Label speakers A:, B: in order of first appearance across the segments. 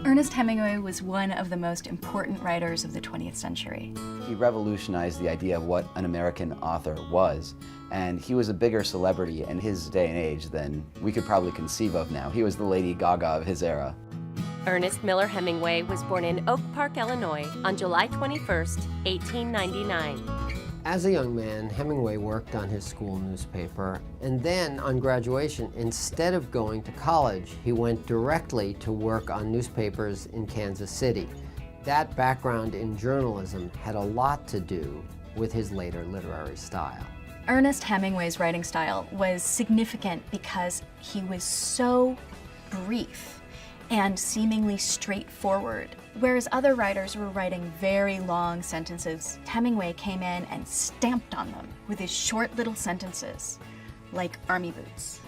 A: Ernest Hemingway was one of the most important writers of the 20th century.
B: He revolutionized the idea of what an American author was, and he was a bigger celebrity in his day and age than we could probably conceive of now. He was the Lady Gaga of his era.
C: Ernest Miller Hemingway was born in Oak Park, Illinois on July 21, 1899.
D: As a young man, Hemingway worked on his school newspaper, and then on graduation, instead of going to college, he went directly to work on newspapers in Kansas City. That background in journalism had a lot to do with his later literary style.
A: Ernest Hemingway's writing style was significant because he was so brief and seemingly straightforward. Whereas other writers were writing very long sentences, Hemingway came in and stamped on them with his short little sentences, like army boots.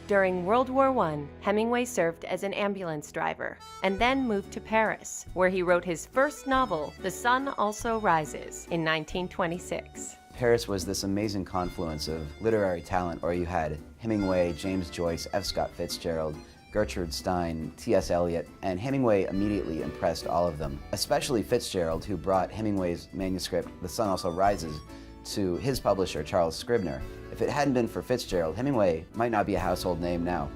C: During World War I, Hemingway served as an ambulance driver and then moved to Paris, where he wrote his first novel, The Sun Also Rises, in 1926.
B: Paris was this amazing confluence of literary talent where you had Hemingway, James Joyce, F. Scott Fitzgerald, Gertrude Stein, T.S. Eliot, and Hemingway immediately impressed all of them, especially Fitzgerald, who brought Hemingway's manuscript, The Sun Also Rises, to his publisher, Charles Scribner. If it hadn't been for Fitzgerald, Hemingway might not be a household name now.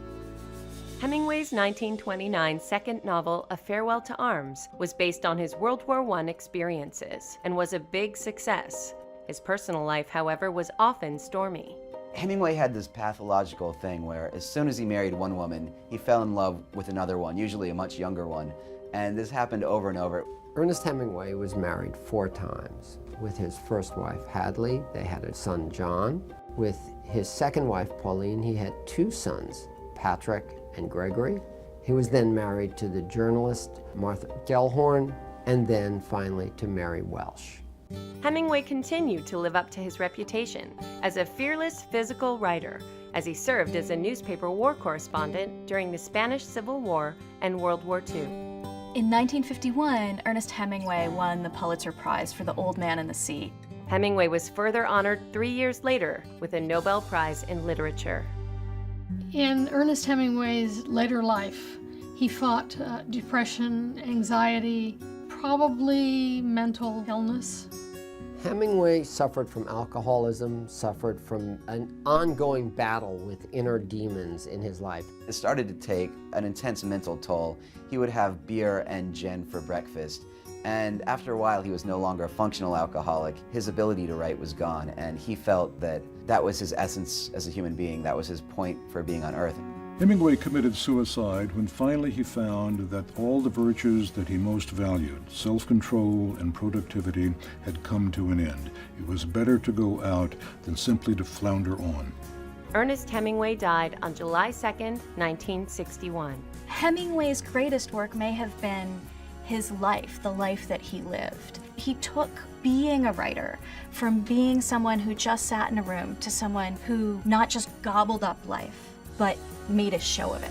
C: Hemingway's 1929 second novel, A Farewell to Arms, was based on his World War I experiences and was a big success. His personal life, however, was often stormy.
B: Hemingway had this pathological thing where as soon as he married one woman, he fell in love with another one, usually a much younger one. And this happened over and over.
D: Ernest Hemingway was married 4 times. With his first wife, Hadley, they had a son, John. With his second wife, Pauline, he had 2 sons, Patrick and Gregory. He was then married to the journalist Martha Gellhorn, and then finally to Mary Welsh.
C: Hemingway continued to live up to his reputation as a fearless physical writer, as he served as a newspaper war correspondent during the Spanish Civil War and World War II.
A: In 1951, Ernest Hemingway won the Pulitzer Prize for The Old Man and the Sea.
C: Hemingway was further honored 3 years later with a Nobel Prize in Literature.
E: In Ernest Hemingway's later life, he fought depression, anxiety, probably mental illness.
D: Hemingway suffered from alcoholism, suffered from an ongoing battle with inner demons in his life.
B: It started to take an intense mental toll. He would have beer and gin for breakfast, and after a while he was no longer a functional alcoholic. His ability to write was gone, and he felt that that was his essence as a human being. That was his point for being on Earth.
F: Hemingway committed suicide when finally he found that all the virtues that he most valued, self-control and productivity, had come to an end. It was better to go out than simply to flounder on.
C: Ernest Hemingway died on July 2, 1961.
A: Hemingway's greatest work may have been his life, the life that he lived. He took being a writer from being someone who just sat in a room to someone who not just gobbled up life, but made a show of it.